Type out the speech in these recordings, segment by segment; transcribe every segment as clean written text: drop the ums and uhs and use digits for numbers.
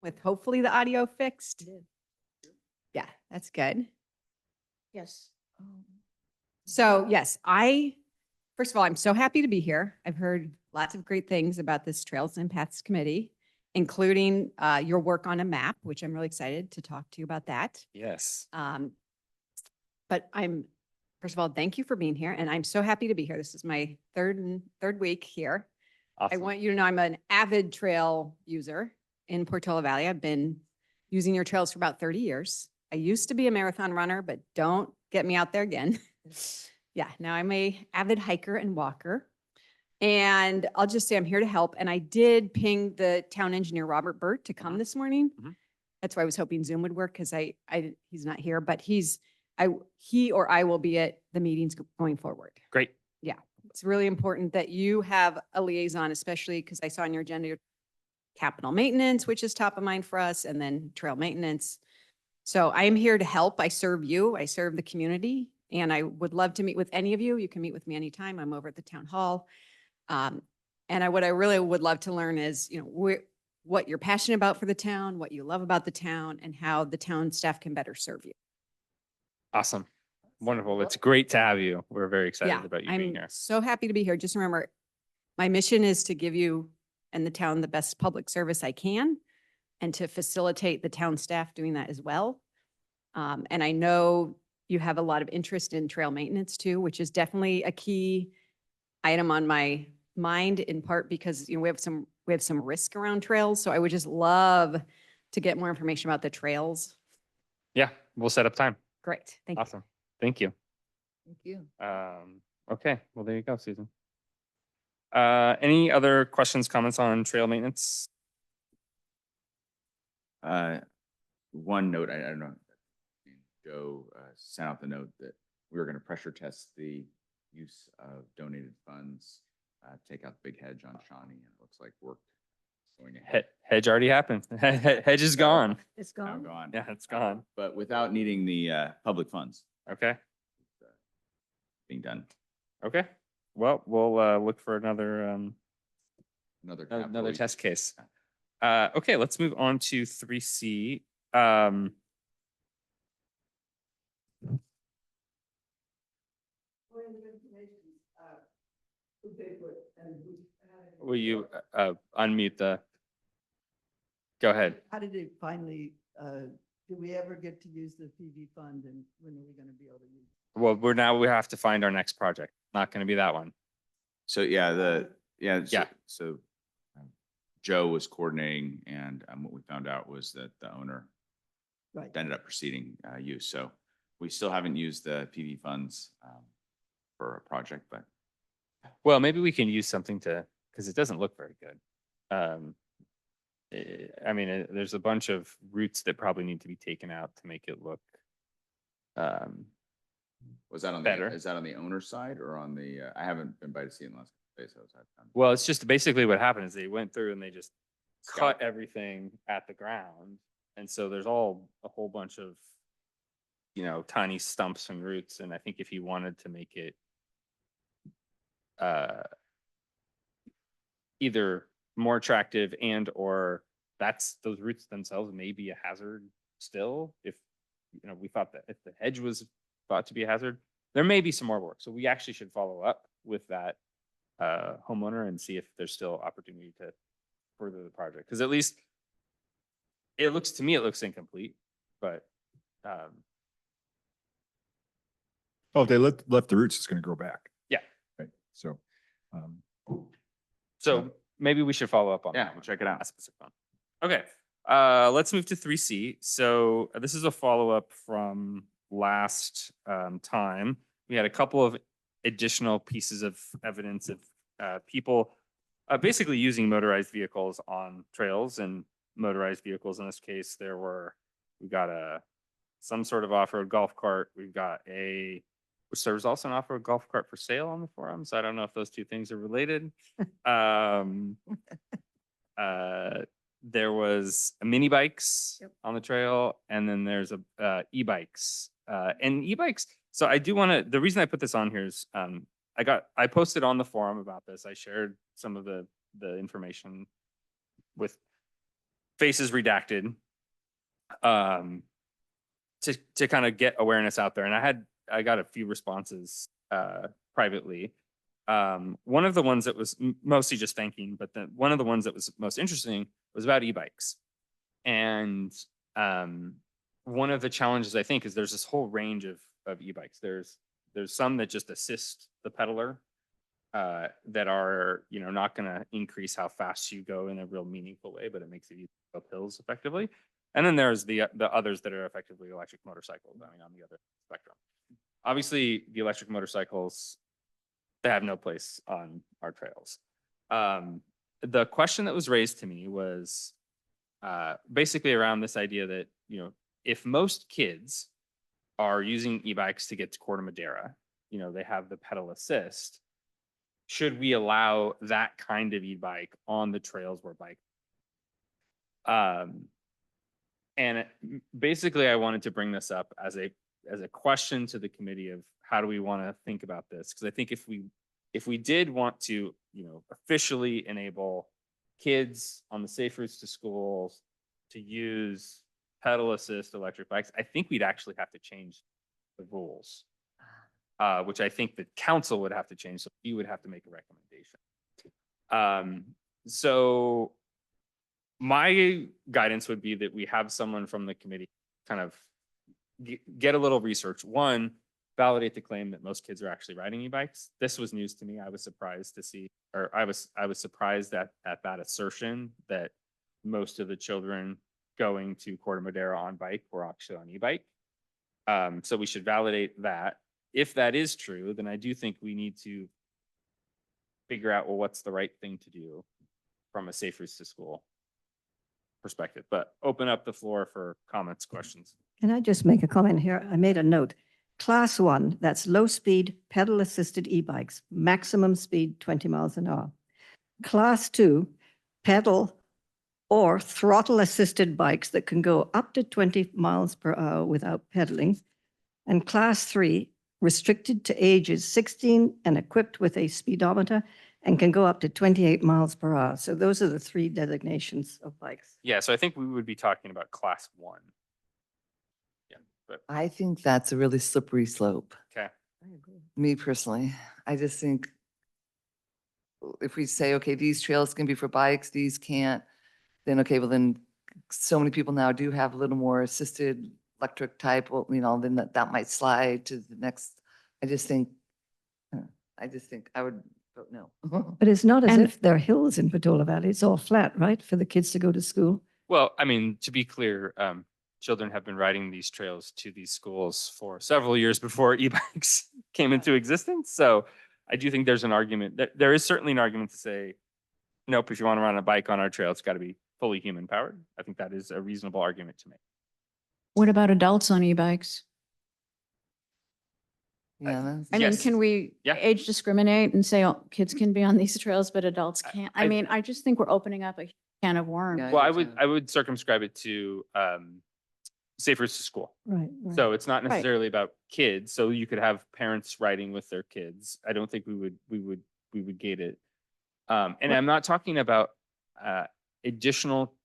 with hopefully the audio fixed. Yeah, that's good. Yes. So yes, first of all, I'm so happy to be here. I've heard lots of great things about this Trails and Paths Committee, including your work on a map, which I'm really excited to talk to you about that. Yes. But first of all, thank you for being here, and I'm so happy to be here. This is my third week here. I Awesome. want you to know I'm an avid trail user in Portola Valley. I've been using your trails for about 30 years. I used to be a marathon runner, but don't get me out there again. Yeah, now I'm a avid hiker and walker. And I'll just say I'm here to help. And I did ping the town engineer, Robert Burt, to come this morning. Mhm. That's why I was hoping Zoom would work because he's not here, but he or I will be at the meetings going forward. Great. It's really important that you have a liaison, especially because I saw on your agenda, your capital maintenance, which is top of mind for us, and then trail maintenance. So I am here to help. I serve you. I serve the community, and I would love to meet with any of you. You can meet with me anytime. I'm over at the town hall. And what I really would love to learn is, what you're passionate about for the town, what you love about the town, and how the town staff can better serve you. Awesome. Wonderful. It's great to have you. We're very excited about you being I'm here. so happy to be here. Just remember, my mission is to give you and the town the best public service I can and to facilitate the town staff doing that as well. And I know you have a lot of interest in trail maintenance too, which is definitely a key item on my mind, in part because, we have some risk around trails. So I would just love to get more information about the trails. Yeah, we'll set up time. Great. Thank you. Awesome. Thank you. Thank you. Okay, well, there you go, Susan. Any other questions, comments on trail maintenance? One note, I don't know, Joe sent out the note that we were going to pressure test the use of donated funds, take out the big hedge on Shawnee, and it looks like work going ahead. Hedge already happened. Hedge is gone. It's Now gone. gone. Yeah, it's gone. But without needing the public funds Okay, being done. okay. Well, we'll look for another Another capital another use. test case. Okay, let's move on to 3C. Will you unmute go ahead. How did it finally, did we ever get to use the PV fund and when are we going to be able to use? Well, we have to find our next project. Not going to be that one. So yeah, Yeah. So Joe was coordinating, and what we found out was that the owner Right. ended up proceeding use. So we still haven't used the PV funds for a project, but Well, maybe we can use something because it doesn't look very good. I mean, there's a bunch of roots that probably need to be taken out to make it look was that on better. is that on the owner's side or on the? I haven't been by to see it in the last couple days. So well, it's just basically what happened is they went through and they just cut Scalped. everything at the ground. And so there's a whole bunch of, tiny stumps and roots. And I think if you wanted to make it either more attractive or those roots themselves may be a hazard still. If, we thought that if the hedge was thought to be a hazard, there may be some more work. So we actually should follow up with that homeowner and see if there's still opportunity to further the project. Because at least it looks incomplete, but Oh, if they left the roots, it's going to grow back. Yeah. Right. So, so maybe we should follow up on Yeah, that. we'll one. check it out. A specific one. Okay. Let's move to 3C. So this is a follow-up from last time. We had a couple of additional pieces of evidence of people basically using motorized vehicles on trails, and motorized vehicles in this case, we got some sort of off-road golf cart. We've got which there was also an off-road golf cart for sale on the forums. I don't know if those two things are related. There was a mini bikes on the trail, and then there's e-bikes. And e-bikes. So I do want to. The reason I put this on here is I posted on the forum about this. I shared some of the information with faces redacted, to kind of get awareness out there. And I got a few responses privately. One of the ones that was mostly just thanking, but then one of the ones that was most interesting was about e-bikes. And one of the challenges, I think, is there's this whole range of e-bikes. There's some that just assist the pedaler, that are, not going to increase how fast you go in a real meaningful way, but it makes it easy to go up hills effectively. And then there's the others that are effectively electric motorcycles, on the other spectrum. Obviously, the electric motorcycles, they have no place on our trails. The question that was raised to me was basically around this idea that, if most kids are using e-bikes to get to Corte Madera, they have the pedal assist, should we allow that kind of e-bike on the trails where bike? Basically, I wanted to bring this up as a question to the committee of how do we want to think about this? Because I think if we did want to, officially enable kids on the safe routes to schools to use pedal assist electric bikes, I think we'd actually have to change the rules, which I think the council would have to change. So you would have to make a recommendation. So my guidance would be that we have someone from the committee kind of get a little research. One, validate the claim that most kids are actually riding e-bikes. This was news to me. I was surprised to see, or I was surprised at that assertion that most of the children going to Corte Madera on bike were actually on e-bike. So we should validate that. If that is true, then I do think we need to figure out, well, what's the right thing to do from a safe routes to school perspective, but open up the floor for comments, questions. Can I just make a comment here? I made a note. Class 1, that's low-speed pedal-assisted e-bikes, maximum speed 20 miles an hour. Class 2, pedal or throttle-assisted bikes that can go up to 20 miles per hour without pedaling. And Class 3, restricted to ages 16 and equipped with a speedometer and can go up to 28 miles per hour. So those are the 3 designations of bikes. Yeah, so I think we would be talking about class 1. Yeah, but I think that's a really slippery slope. okay. I agree. Me personally, I just think if we say, okay, these trails can be for bikes, these can't, then okay, well then so many people now do have a little more assisted electric type, well, then that might slide to the next. I just think I would vote no. But it's not as And- if there are hills in Patola Valley. It's all flat, right, for the kids to go to school? Well, to be clear, children have been riding these trails to these schools for several years before e-bikes came into existence. So I do think there's an argument that there is certainly an argument to say, nope, if you want to ride a bike on our trail, it's got to be fully human powered. I think that is a reasonable argument to make. What about adults on e-bikes? Yeah, that's- I mean, Yes. can we Yeah. age discriminate and say, oh, kids can be on these trails, but adults I- can't? I- I mean, I just think we're opening up a can of worms. Yeah. Well, do too. I would circumscribe it to safe routes to school. Right. So it's not Right. necessarily about kids. So you could have parents riding with their kids. I don't think we would gate it. And I'm not talking about additional.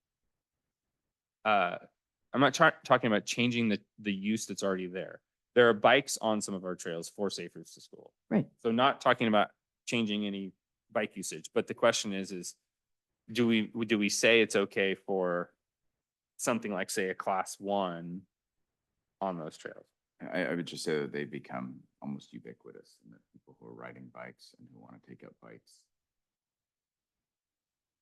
I'm not talking about changing the use that's already there. There are bikes on some of our trails for safe routes to school. Right. So not talking about changing any bike usage, but the question is do we say it's okay for something like, say, a class 1 on those trails? I would just say that they become almost ubiquitous and that people who are riding bikes and who want to take up bikes.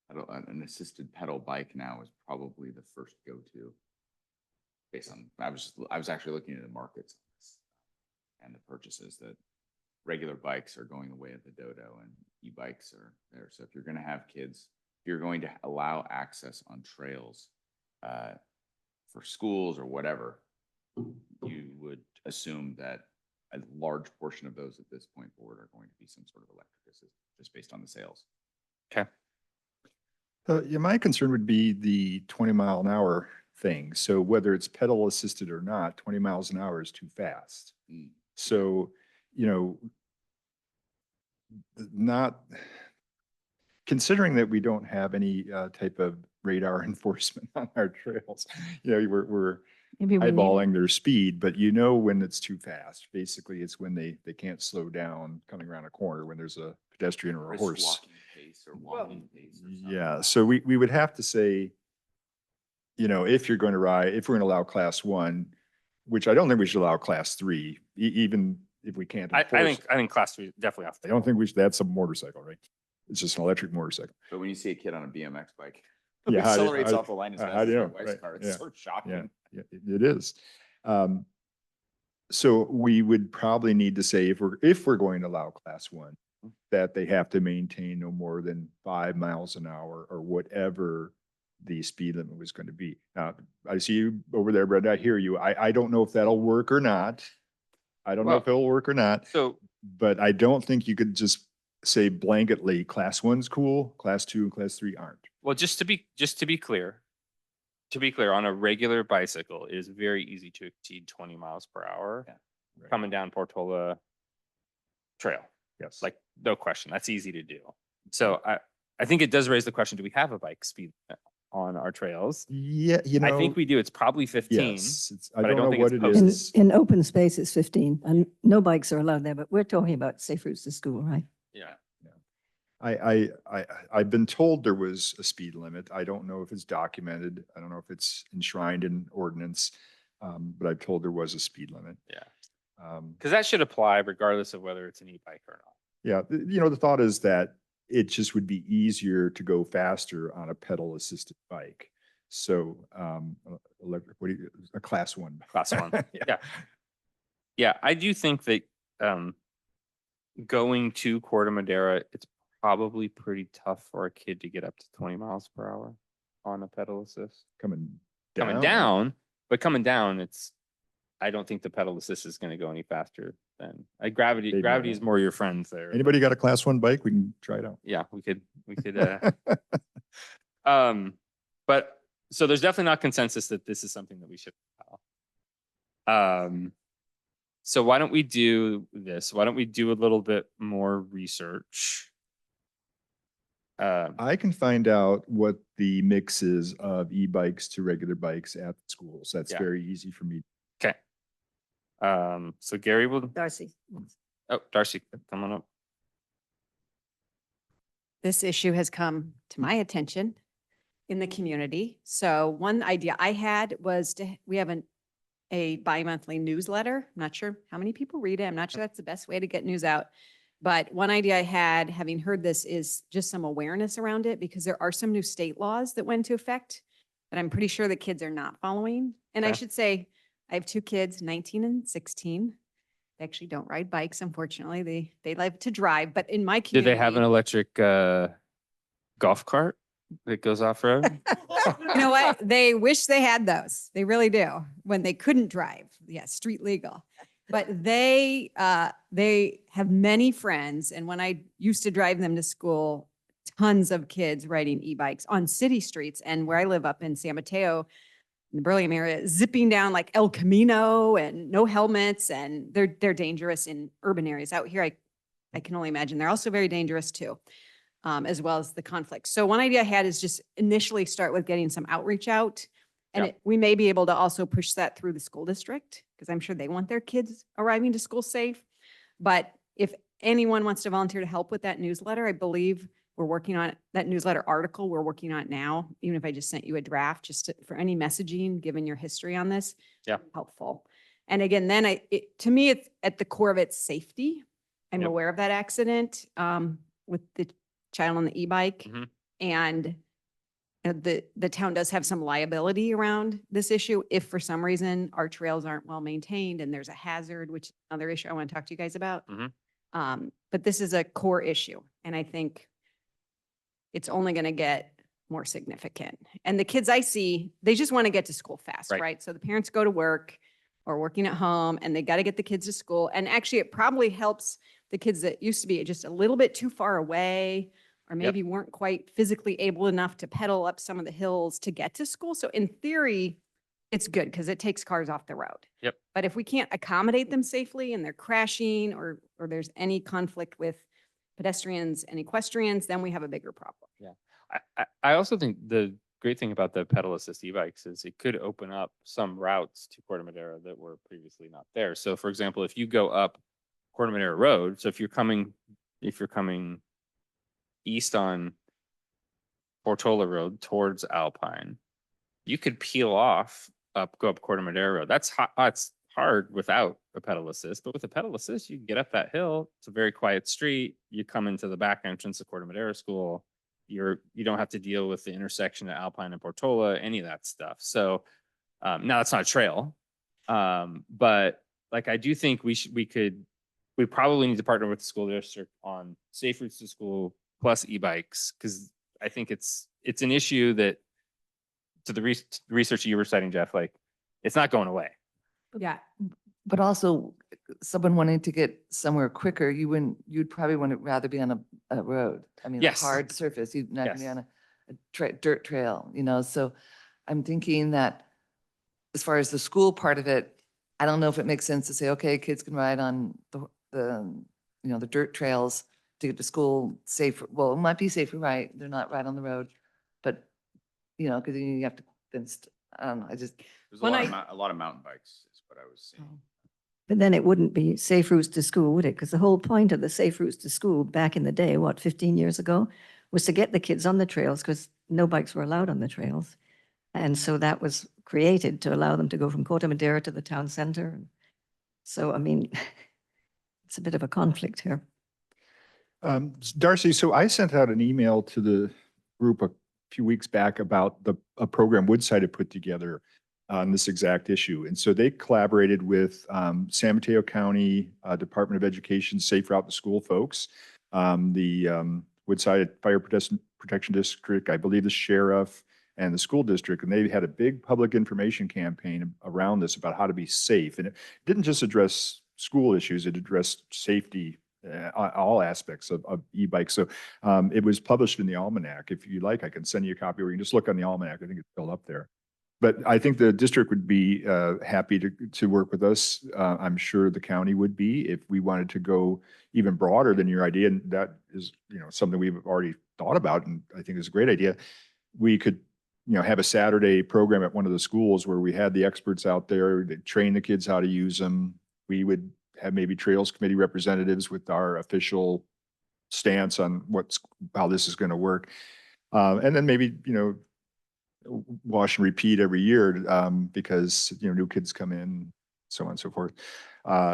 An assisted pedal bike now is probably the first go-to. Based on, I was actually looking at the markets on this, and the purchases that regular bikes are going the way of the Dodo and e-bikes are there. So if you're going to have kids, if you're going to allow access on trails for schools or whatever, you would assume that a large portion of those at this point forward are going to be some sort of electric assist, just based on the sales. Okay. Yeah, my concern would be the 20-mile-an-hour thing. So whether it's pedal assisted or not, 20 miles an hour is too fast. Mm. So, not, considering that we don't have any type of radar enforcement on our trails, we're Maybe we need it. eyeballing their speed, but you know when it's too fast. Basically, it's when they can't slow down coming around a corner when there's a pedestrian or a Brisk horse. walking pace or walking pace or something. Yeah, so we would have to say, if you're going to ride, if we're going to allow class 1, which I don't think we should allow class 3, even if we can't. I enforce it. think class 3 is definitely off. I don't think we should, that's a motorcycle, right? It's just an electric motorcycle. But when you see a kid on a BMX bike, Yeah, it how do- accelerates how- off the line as how fast do as you my know? wife's Right, car. yeah, It's so shocking. Yeah, it is. So we would probably need to say if we're going to allow class 1, that they have to maintain no more than 5 miles an hour or whatever the speed limit was going to be. Now, I see you over there, Brenda. I hear you. I don't know if that'll work or not. I don't know if Well- it'll work or not, So but I don't think you could just say blanketly, class 1's cool, class 2 and class 3 aren't. well, just to be clear, on a regular bicycle, it is very easy to exceed 20 miles per hour Right. coming down Portola Trail. Yes. Like, no question, that's easy to do. So I think it does raise the question, do we have a bike speed limit on our trails? Yeah, I think we do. It's probably 15. yes, but I don't know think what it's it posted. is. In open space, it's 15, and no bikes are allowed there, but we're talking about safe routes to school, right? Yeah. I've been told there was a speed limit. I don't know if it's documented. I don't know if it's enshrined in ordinance. But I've told there was a speed limit. Yeah. Because that should apply regardless of whether it's an e-bike or not. Yeah, the thought is that it just would be easier to go faster on a pedal assisted bike. So, electric, a class 1. Class 1, yeah. Yeah, I do think that going to Corte Madera, it's probably pretty tough for a kid to get up to 20 miles per hour on a pedal assist. Coming Coming down, I don't think the pedal assist is going to go any faster than gravity. Maybe Gravity not. is more your friend there. Anybody got a class 1 bike? We can try it out. Yeah, we could. But so there's definitely not consensus that this is something that we should allow. So why don't we do this? Why don't we do a little bit more research? I can find out what the mix is of e-bikes to regular bikes at the schools. That's Yeah. very easy for me. Okay. So Gary will, Darcy. Darcy, come on up. This issue has come to my attention in the community. So one idea I had was we have a bi-monthly newsletter. I'm not sure how many people read it. I'm not sure that's the best way to get news out. But one idea I had, having heard this, is just some awareness around it, because there are some new state laws that went into effect that I'm pretty sure the kids are not following. And I Okay. should say, I have 2 kids, 19 and 16. They actually don't ride bikes, unfortunately. They like to drive, but in my Do community. they have an electric golf cart that goes off road? You know what? They wish they had those. They really do, when they couldn't drive. Yeah, street legal. But they have many friends. And when I used to drive them to school, tons of kids riding e-bikes on city streets. And where I live up in San Mateo, in the Burlingame area, zipping down like El Camino and no helmets. And they're dangerous in urban areas. Out here, I can only imagine they're also very dangerous too. As well as the conflict. So one idea I had is just initially start with getting some outreach out. And Yeah. we may be able to also push that through the school district, because I'm sure they want their kids arriving to school safe. But if anyone wants to volunteer to help with that newsletter, I believe we're working on that newsletter article. We're working on it now, even if I just sent you a draft, just for any messaging, given your history on this. Yeah. Helpful. And again, then to me, it's at the core of it's safety. I'm Yep. aware of that accident with the child on the e-bike. Mhm. And the town does have some liability around this issue if for some reason our trails aren't well maintained and there's a hazard, which is another issue I want to talk to you guys about. Mhm. But this is a core issue, and I think it's only going to get more significant. And the kids I see, they just want to get to school fast, Right. right? So the parents go to work or working at home, and they got to get the kids to school. And actually, it probably helps the kids that used to be just a little bit too far away, or maybe weren't quite physically able enough to pedal up some of the hills to get to school. So in theory, it's good because it takes cars off the road. Yep. But if we can't accommodate them safely and they're crashing, or there's any conflict with pedestrians and equestrians, then we have a bigger problem. I also think the great thing about the pedal assist e-bikes is it could open up some routes to Corte Madera that were previously not there. So for example, if you go up Corte Madera Road, so if you're coming east on Portola Road towards Alpine, you could peel off go up Corte Madera Road. That's it's hard without a pedal assist, but with a pedal assist, you can get up that hill. It's a very quiet street. You come into the back entrance of Corte Madera School. You don't have to deal with the intersection of Alpine and Portola, any of that stuff. So now it's not a trail, but like I do think we probably need to partner with the school district on safe routes to school plus e-bikes, because I think it's an issue that, to the research you were citing, Jeff, like it's not going away. Yeah. But also, someone wanting to get somewhere quicker, you'd probably want to rather be on a road. I mean, a Yes. hard surface, you'd not be Yes. on a dirt trail, so I'm thinking that as far as the school part of it, I don't know if it makes sense to say, okay, kids can ride on the dirt trails to get to school safer. Well, it might be safer, right? They're not right on the road, but, because you have to, I don't know, There's When a lot of mountain bikes is what I was seeing. But then it wouldn't be safe routes to school, would it? Because the whole point of the safe routes to school back in the day, 15 years ago, was to get the kids on the trails because no bikes were allowed on the trails. And so that was created to allow them to go from Corte Madera to the town center. So, I mean, it's a bit of a conflict here. Darcy, so I sent out an email to the group a few weeks back about a program Woodside had put together on this exact issue. And so they collaborated with San Mateo County Department of Education Safe Route to School folks, the Woodside Fire Protection District, I believe the sheriff, and the school district. And they had a big public information campaign around this about how to be safe. And it didn't just address school issues, it addressed safety, all aspects of e-bikes. So it was published in the Almanac. If you like, I can send you a copy, or you can just look on the Almanac. I think it's still up there. But I think the district would be happy to work with us. I'm sure the county would be if we wanted to go even broader than your idea. And that is, something we've already thought about, and I think is a great idea. We could, have a Saturday program at one of the schools where we had the experts out there to train the kids how to use them. We would have maybe Trails Committee representatives with our official stance on how this is going to work. And then maybe, wash and repeat every year because, new kids come in, so on and so forth.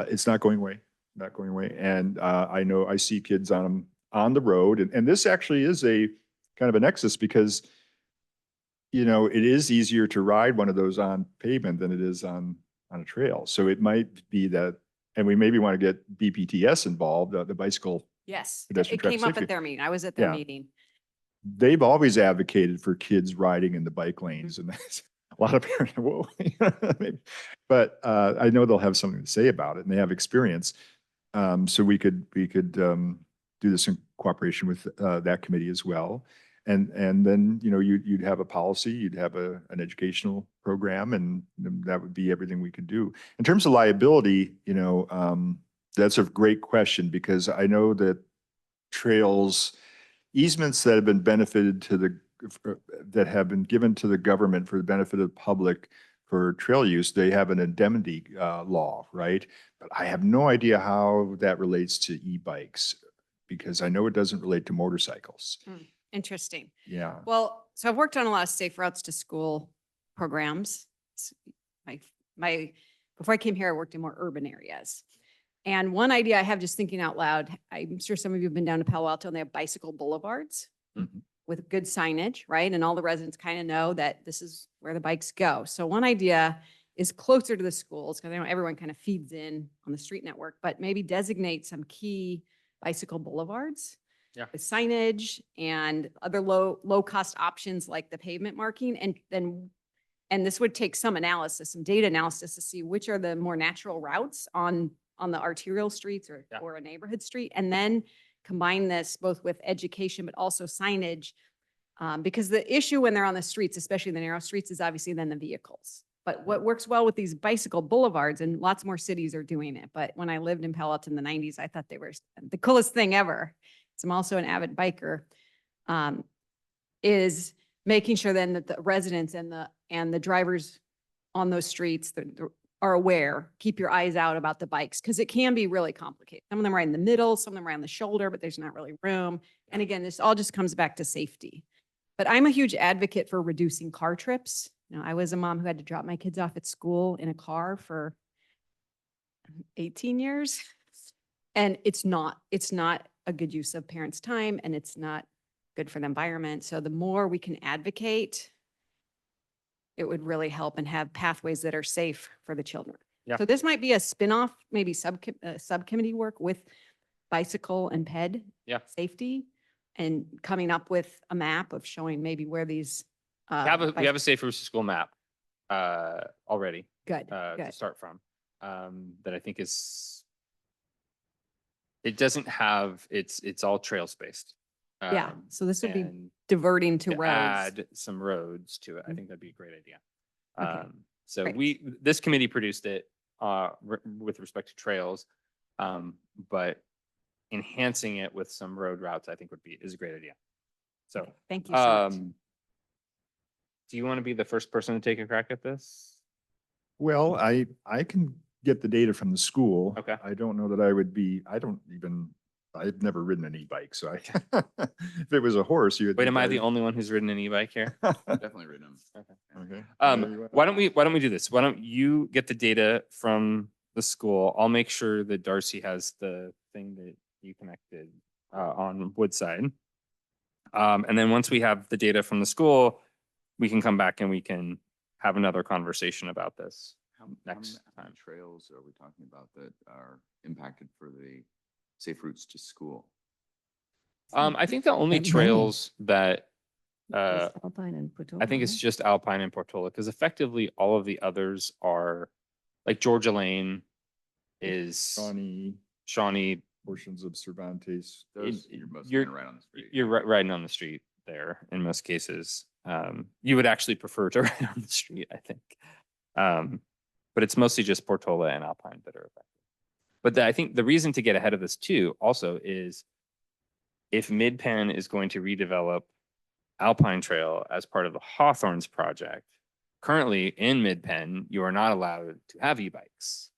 It's not going away, And I know I see kids on the road. And this actually is a kind of a nexus because, it is easier to ride one of those on pavement than it is on a trail. So it might be that, and we maybe want to get BPTS involved, the bicycle. Yes. Pedestrian It traffic came up safety. at their meeting. I was at their Yeah. meeting. They've always advocated for kids riding in the bike lanes, and that's a lot of parents, whoa. Maybe. But I know they'll have something to say about it, and they have experience. So we could do this in cooperation with that committee as well. And then, you'd have a policy, you'd have an educational program, and that would be everything we could do. In terms of liability, that's a great question, because I know that trails, easements that have been that have been given to the government for the benefit of the public for trail use, they have an indemnity law, right? But I have no idea how that relates to e-bikes, because I know it doesn't relate to motorcycles. Interesting. Yeah. Well, so I've worked on a lot of safe routes to school programs. Before I came here, I worked in more urban areas. And one idea I have, just thinking out loud, I'm sure some of you have been down to Palo Alto and they have bicycle boulevards Mhm. with good signage, right? And all the residents kind of know that this is where the bikes go. So one idea is closer to the schools, because I know everyone kind of feeds in on the street network, but maybe designate some key bicycle boulevards. Yeah. With signage and other low cost options like the pavement marking. And this would take some analysis, some data analysis to see which are the more natural routes on the arterial streets or a neighborhood street. And then combine this both with education, but also signage. Because the issue when they're on the streets, especially the narrow streets, is obviously then the vehicles. But what works well with these bicycle boulevards, and lots more cities are doing it. But when I lived in Palo Alto in the 90s, I thought they were the coolest thing ever. because I'm also an avid biker, is making sure then that the residents and the drivers on those streets are aware, keep your eyes out about the bikes, because it can be really complicated. Some of them are in the middle, some of them are on the shoulder, but there's not really room. And again, this all just comes back to safety. But I'm a huge advocate for reducing car trips. You know, I was a mom who had to drop my kids off at school in a car for 18 years. And it's not a good use of parents' time, and it's not good for the environment. So the more we can advocate, it would really help and have pathways that are safe for the children. Yeah. So this might be a spin-off, maybe subcommittee work with bicycle and ped Yeah. safety, and coming up with a map of showing maybe where these. We have a safe routes to school map already Good, to good. start from, that I think it doesn't have, it's all trails based. Yeah, so this would be and diverting to to roads. add some roads to it, I Mhm. think that'd be a great idea. Okay, So great. this committee produced it with respect to trails, but enhancing it with some road routes, I think is a great idea. So, Okay, thank you so much. do you want to be the first person to take a crack at this? Well, I can get the data from the school. Okay. I don't know that I've never ridden an e-bike, so if it was a horse, you would. Wait, think am I the I'd- only one who's ridden an e-bike here? Definitely rid them. Okay. Why don't we do this? Why don't you get the data from the school? I'll make sure that Darcy has the thing that you connected on Woodside. And then once we have the data from the school, we can come back and we can have another conversation about this. Next How many time. trails are we talking about that are impacted for the safe routes to school? I think the only That many. trails that Just Alpine and Portola, I think it's right? just Alpine and Portola, because effectively all of the others are like Georgia Lane is Shawnee. Portions of Cervantes. Those, you're mostly you're- gonna ride on the street. You're riding on the street there in most cases. You would actually prefer to ride on the street, I think. But it's mostly just Portola and Alpine that are affected. But I think the reason to get ahead of this too also is if Mid-Penn is going to redevelop Alpine Trail as part of the Hawthorns project, currently in Mid-Penn, you are not allowed to have e-bikes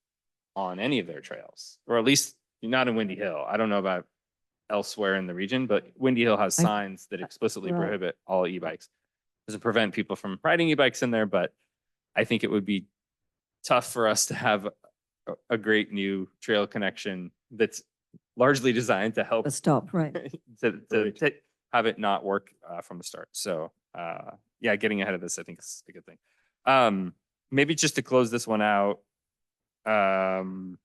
on any of their trails, or at least not in Windy Hill. I don't know about elsewhere in the region, but Windy Hill has I- signs that explicitly right. prohibit all e-bikes. Doesn't prevent people from riding e-bikes in there, but I think it would be tough for us to have a great new trail connection that's largely designed to help A stop, right. to Right. have it not work from the start. So yeah, getting ahead of this, I think is a good thing. Maybe just to close this one out, on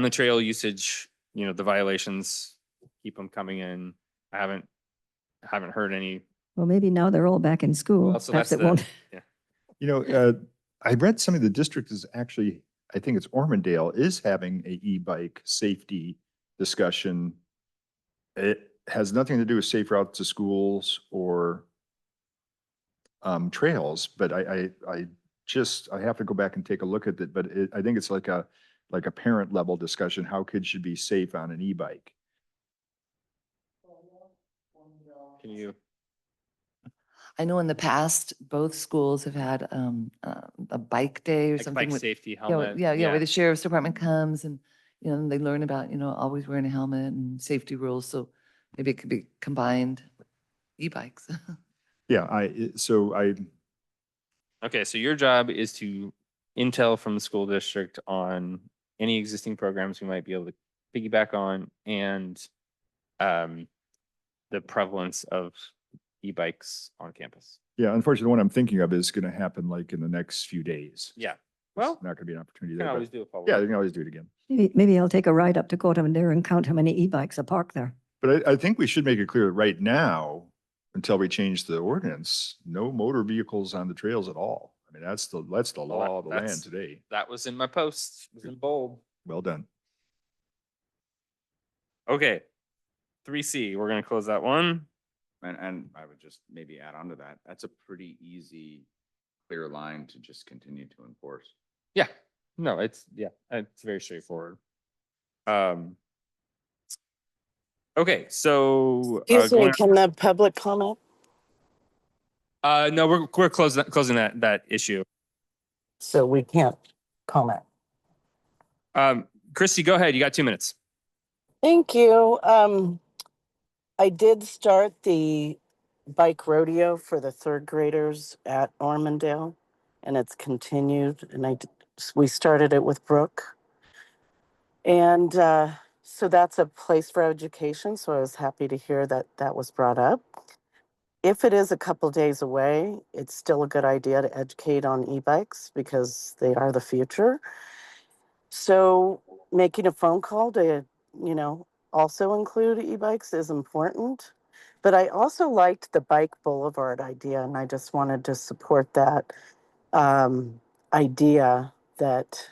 the trail usage, the violations, keep them coming in. I haven't heard any. Well, maybe now they're all back in school. Well, so Perhaps that's it won't. I read some of the district is actually, I think it's Ormondale is having a e-bike safety discussion. It has nothing to do with safe routes to schools or trails, but I have to go back and take a look at it, but I think it's like a parent level discussion, how kids should be safe on an e-bike. Can you? I know in the past, both schools have had a bike day or Like something. bike with- safety Yeah, helmet. where the sheriff's department comes and, they learn about, always wearing a helmet and safety rules. So maybe it could be combined with e-bikes. Yeah, Okay, so your job is to intel from the school district on any existing programs we might be able to piggyback on and the prevalence of e-bikes on campus. yeah, unfortunately, the one I'm thinking of is going to happen like in the next few days. Yeah. There's Well, not going to be an opportunity you there. can but- always do a follow-up. Yeah, you can always do it again. Maybe I'll take a ride up to Cortlandere and count how many e-bikes are parked there. But I think we should make it clear right now, until we change the ordinance, no motor vehicles on the trails at all. I mean, that's the law of the land that's- today. That was in my post, it was in bold. Well done. Okay. 3C, we're gonna close that one. And I would just maybe add on to that, that's a pretty easy, clear line to just continue to enforce. Yeah, no, it's very straightforward. Okay, so. Excuse me, going- can the public comment? No, we're closing that issue. So we can't comment. Christy, go ahead. You got 2 minutes. Thank you. I did start the bike rodeo for the third graders at Ormondale, and it's continued. And we started it with Brooke. And so that's a place for education. So I was happy to hear that that was brought up. If it is a couple days away, it's still a good idea to educate on e-bikes because they are the future. So making a phone call to, also include e-bikes is important. But I also liked the bike boulevard idea, and I just wanted to support that idea that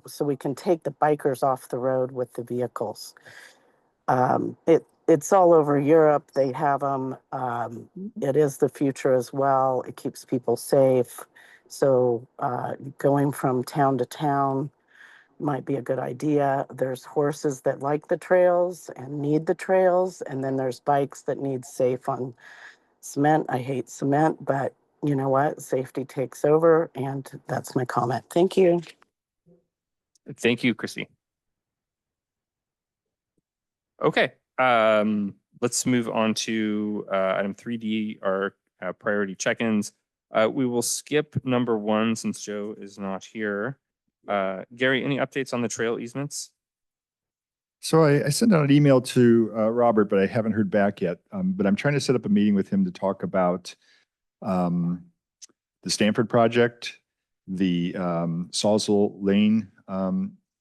so we can take the bikers off the road with the vehicles. It's all over Europe. They have them. It is the future as well. It keeps people safe. So going from town to town might be a good idea. There's horses that like the trails and need the trails, and then there's bikes that need safe on cement. I hate cement, but you know what? Safety takes over, and that's my comment. Thank you. Thank you, Christy. Okay, let's move on to item 3D, our priority check-ins. We will skip number 1 since Joe is not here. Gary, any updates on the trail easements? So I sent out an email to Robert, but I haven't heard back yet. But I'm trying to set up a meeting with him to talk about the Stanford project, the Sawsell Lane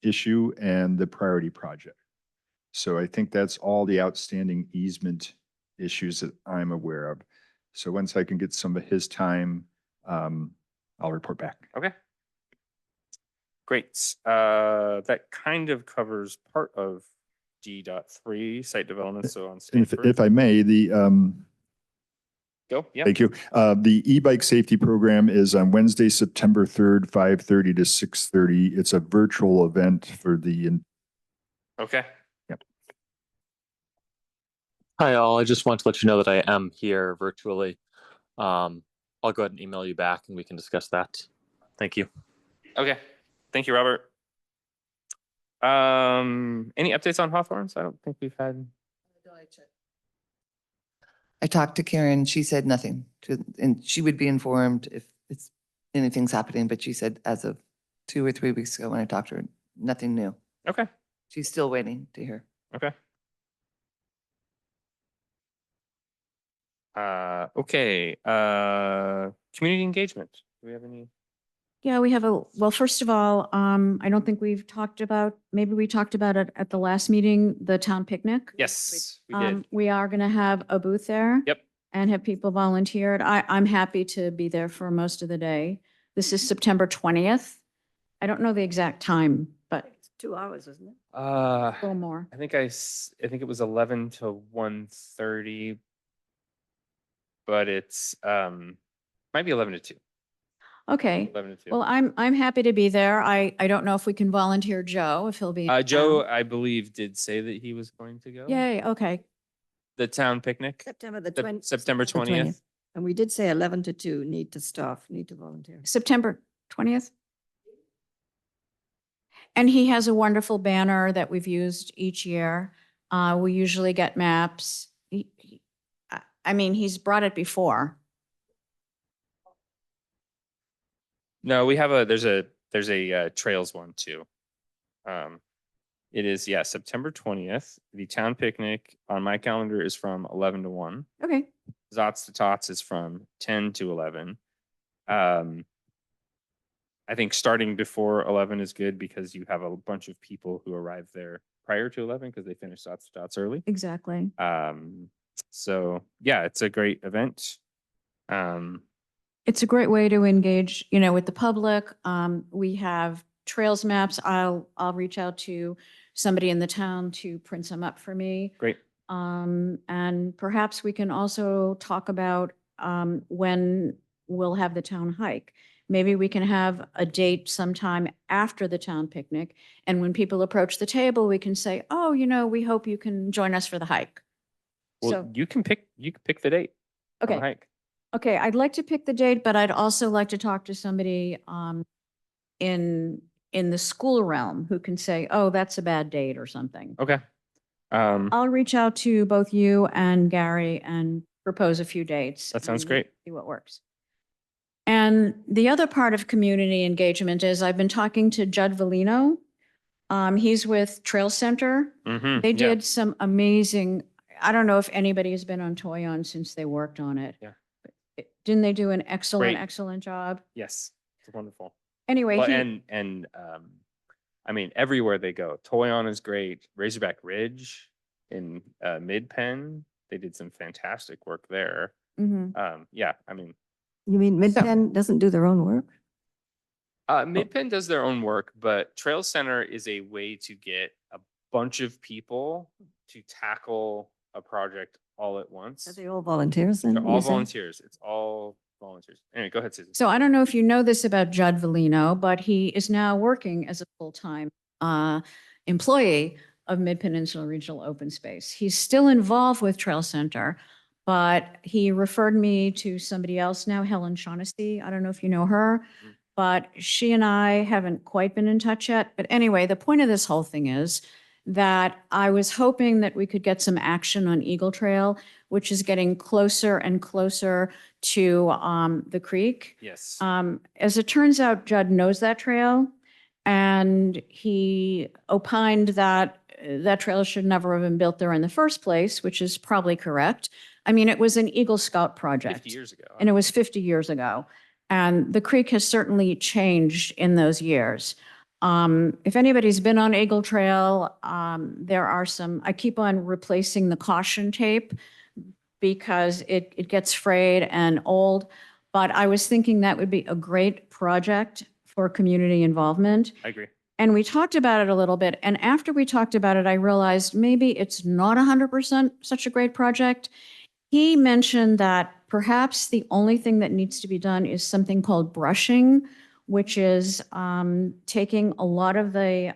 issue, and the priority project. So I think that's all the outstanding easement issues that I'm aware of. So once I can get some of his time, I'll report back. Okay. Great. That kind of covers part of D.3 site development. So on And Stanford. if I may, Go. Yeah. thank you. The e-bike safety program is on Wednesday, September 3rd, 5:30 to 6:30. It's a virtual event for the. Okay. Hi, all. I just want to let you know that I am here virtually. I'll go ahead and email you back and we can discuss that. Thank you. Okay. Thank you, Robert. Any updates on Hawthorns? I don't think we've had. I talked to Karen. She said nothing, and she would be informed if anything's happening. But she said as of 2 or 3 weeks ago when I talked to her, nothing new. Okay. She's still waiting to hear. Okay. Okay. Community engagement. Do we have any? Yeah, we have well, first of all, I don't think we've talked about, maybe we talked about it at the last meeting, the town picnic. Yes, we did. We are going to have a booth there. Yep. And have people volunteered. I'm happy to be there for most of the day. This is September 20th. I don't know the exact time, but It's 2 hours, isn't it? a little more. I think think it was 11 to 1:30, but it's might be 11 to 2. Okay. 11 to 2. Well, I'm happy to be there. I don't know if we can volunteer Joe, if he'll be. in Joe, town. I believe, did say that he was going to go. Yay, okay. The town picnic, September the Sep- 20th. September 20th. And we did say 11 to 2, need to volunteer. September 20th. And he has a wonderful banner that we've used each year. We usually get maps. I mean, he's brought it before. No, we have there's a trails one too. It is, September 20th. The town picnic on my calendar is from 11 to 1. Okay. Zots to Tots is from 10 to 11. I think starting before 11 is good because you have a bunch of people who arrive there prior to 11 because they finish Zots to Tots early. Exactly. So yeah, it's a great event. It's a great way to engage, with the public. We have trails maps. I'll reach out to somebody in the town to print some up for me. Great. And perhaps we can also talk about when we'll have the town hike. maybe we can have a date sometime after the town picnic. And when people approach the table, we can say, oh, we hope you can join us for the hike. Well, So, you can pick the date. on the okay. hike. Okay, I'd like to pick the date, but I'd also like to talk to somebody in the school realm who can say, oh, that's a bad date or something. Okay. I'll reach out to both you and Gary and propose a few dates. That sounds and great. See what works. And the other part of community engagement is I've been talking to Judd Valino. He's with Trail Center. Mhm, They yeah. did some amazing, I don't know if anybody has been on Toy On since they worked on it. Yeah. Didn't they do an excellent, Great. excellent job? Yes, it's wonderful. Anyway, Well, he, I mean, everywhere they go, Toy On is great. Razorback Ridge in Mid-Penn, they did some fantastic work there. Mhm. Yeah, I mean, You mean Mid-Penn doesn't do their own work? Mid-Penn does their own work, but Trail Center is a way to get a bunch of people to tackle a project all at once. Are they all volunteers then? They're you all say? volunteers. It's all volunteers. Anyway, go ahead, Susan. So I don't know if you know this about Judd Valino, but he is now working as a full-time employee of Mid-Peninsula Regional Open Space. He's still involved with Trail Center, but he referred me to somebody else now, Helen Shaughnessy. I don't know if you know her, but she and I haven't quite been in touch yet. But anyway, the point of this whole thing is that I was hoping that we could get some action on Eagle Trail, which is getting closer and closer to the creek. Yes. As it turns out, Judd knows that trail, and he opined that that trail should never have been built there in the first place, which is probably correct. I mean, it was an Eagle Scout project. 50 years ago. And it was 50 years ago. And the creek has certainly changed in those years. If anybody's been on Eagle Trail, there are some, I keep on replacing the caution tape because it gets frayed and old. But I was thinking that would be a great project for community involvement. I agree. And we talked about it a little bit. And after we talked about it, I realized maybe it's not 100% such a great project. He mentioned that perhaps the only thing that needs to be done is something called brushing, which is taking a lot of the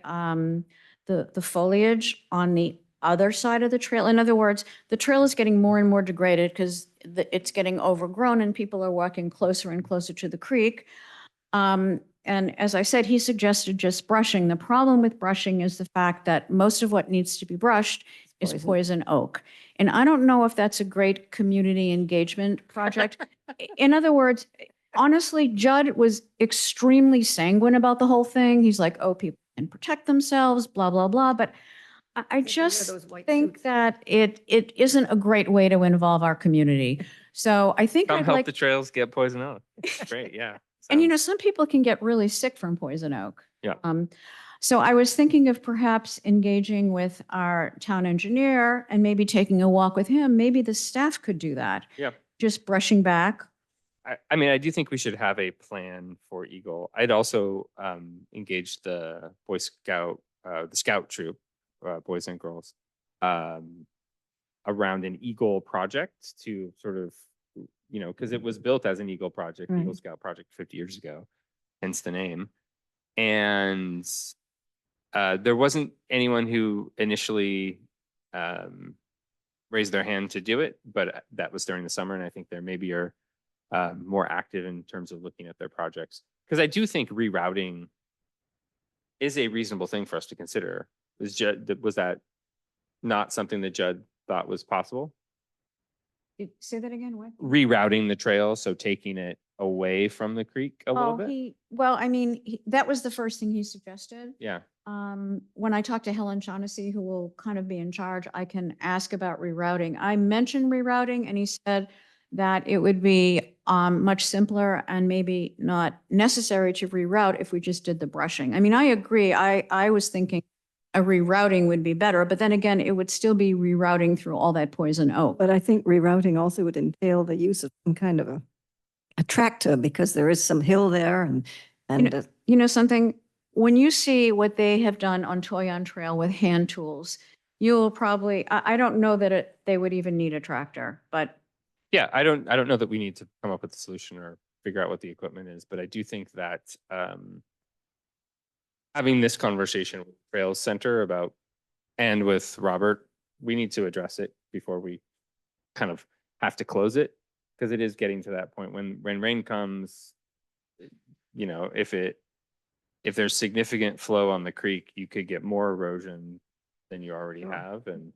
foliage on the other side of the trail. In other words, the trail is getting more and more degraded because it's getting overgrown and people are walking closer and closer to the creek. And as I said, he suggested just brushing. The problem with brushing is the fact that most of what needs to be brushed is poison oak. And I don't know if that's a great community engagement project. In other words, honestly, Judd was extremely sanguine about the whole thing. He's like, oh, people can protect themselves, blah, blah, blah. But I just think that it isn't a great way to involve our community. So I think Come I'd help like, the trails get poison oak. Great, yeah. and Sounds- some people can get really sick from poison oak. Yeah. So I was thinking of perhaps engaging with our town engineer and maybe taking a walk with him. Maybe the staff could do that. Yeah. Just brushing back. I mean, I do think we should have a plan for Eagle. I'd also engage the Boy Scout, the Scout troop, boys and girls, around an Eagle project to sort of, because it was built as an Eagle project, Right. Eagle Scout project 50 years ago, hence the name. And there wasn't anyone who initially raised their hand to do it, but that was during the summer, and I think there maybe are more active in terms of looking at their projects. Because I do think rerouting is a reasonable thing for us to consider. Was that not something that Judd thought was possible? Say that again, what? Rerouting the trail, so taking it away from the creek a little bit? Well, I mean, that was the first thing he suggested. Yeah, When I talked to Helen Shaughnessy, who will kind of be in charge, I can ask about rerouting. I mentioned rerouting and he said that it would be much simpler and maybe not necessary to reroute if we just did the brushing. I mean, I agree. I was thinking a rerouting would be better, but then again, it would still be rerouting through all that poison oak. But I think rerouting also would entail the use of some kind of a tractor because there is some hill there and You know something, when you see what they have done on Toy On Trail with hand tools, you will probably, I don't know that they would even need a tractor, but yeah. I don't know that we need to come up with a solution or figure out what the equipment is, but I do think that having this conversation with Trails Center about, and with Robert, we need to address it before we kind of have to close it, because it is getting to that point when rain comes, you know, if there's significant flow on the creek, you could get more erosion than you already Sure. have, and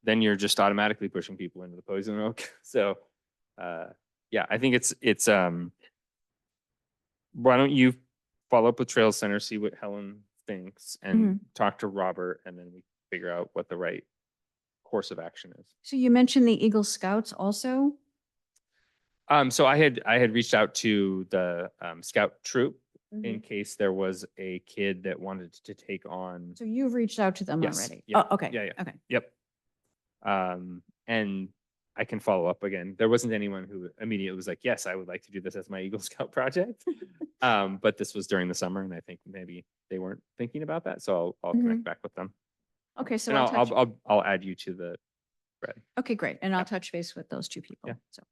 then you're just automatically pushing people into the poison oak. So yeah, I think it's why don't you follow up with Trails Center, see what Helen thinks, and talk to Robert, and then we figure out what the right course of action is. So you mentioned the Eagle Scouts also? So I had reached out to the scout troop in case there was a kid that wanted to take on. So you've reached out to them Yes, already? yeah, Oh, okay. yeah, yeah. Okay. Yep. And I can follow up again. There wasn't anyone who immediately was like, yes, I would like to do this as my Eagle Scout project. But this was during the summer, and I think maybe they weren't thinking about that. So I'll connect back with them. Okay, so And I'll touch, I'll add you to the thread. okay, great. And I'll yeah. touch base with those two people. Yeah. So,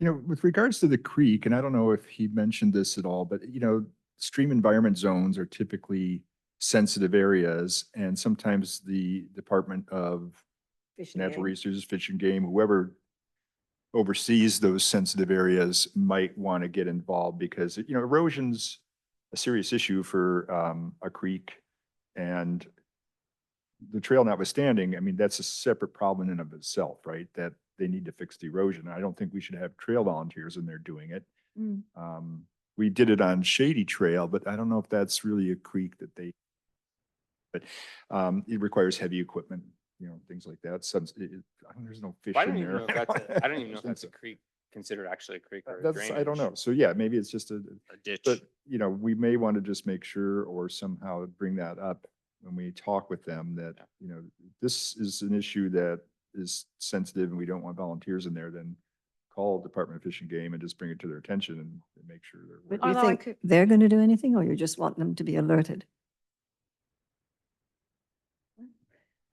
You know, with regards to the creek, and I don't know if he mentioned this at all, but you know, stream environment zones are typically sensitive areas, and sometimes the Department of Fish and Natural Game. Resources, Fish and Game, whoever oversees those sensitive areas might want to get involved, because, you know, erosion's a serious issue for a creek, and the trail notwithstanding, I mean, that's a separate problem in and of itself, right? That they need to fix the erosion. I don't think we should have trail volunteers in there doing it. Mm. We did it on Shady Trail, but I don't know if that's really a creek that they, but it requires heavy equipment, you know, things like that. There's no fish I in don't even there. know if that's I don't even know if that's a creek, considered actually a creek or a That's, I don't know. drainage, So yeah, maybe it's just a ditch. but, you know, we may want to just make sure or somehow bring that up when we talk with them that, Yeah. you know, this is an issue that is sensitive and we don't want volunteers in there, then call Department of Fish and Game and just bring it to their attention and make sure they're. But aware. you Although I think could- they're going to do anything, or you just want them to be alerted?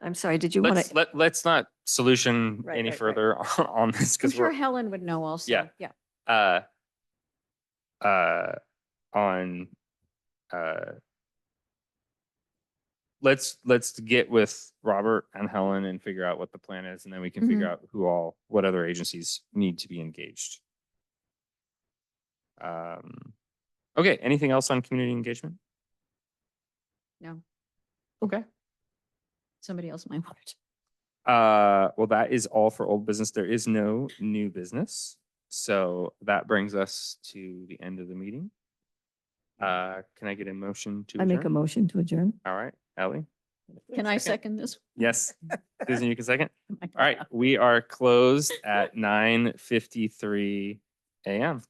I'm sorry, did you want to? Let's not solution Right, any right, right. further on this, I'm because sure we're Helen would know also. Yeah. Yeah. on let's get with Robert and Helen and figure out what the plan is, and then we can figure out what other agencies need to be engaged. Okay, anything else on community engagement? No, Okay. somebody else might want it. Well, that is all for old business. There is no new business. So that brings us to the end of the meeting. Can I get a motion to I make a adjourn? motion to adjourn. All right, Ellie? Can I second this? Yes. Susan, you can second? Oh my All right, God. we are closed at 9:53 a.m.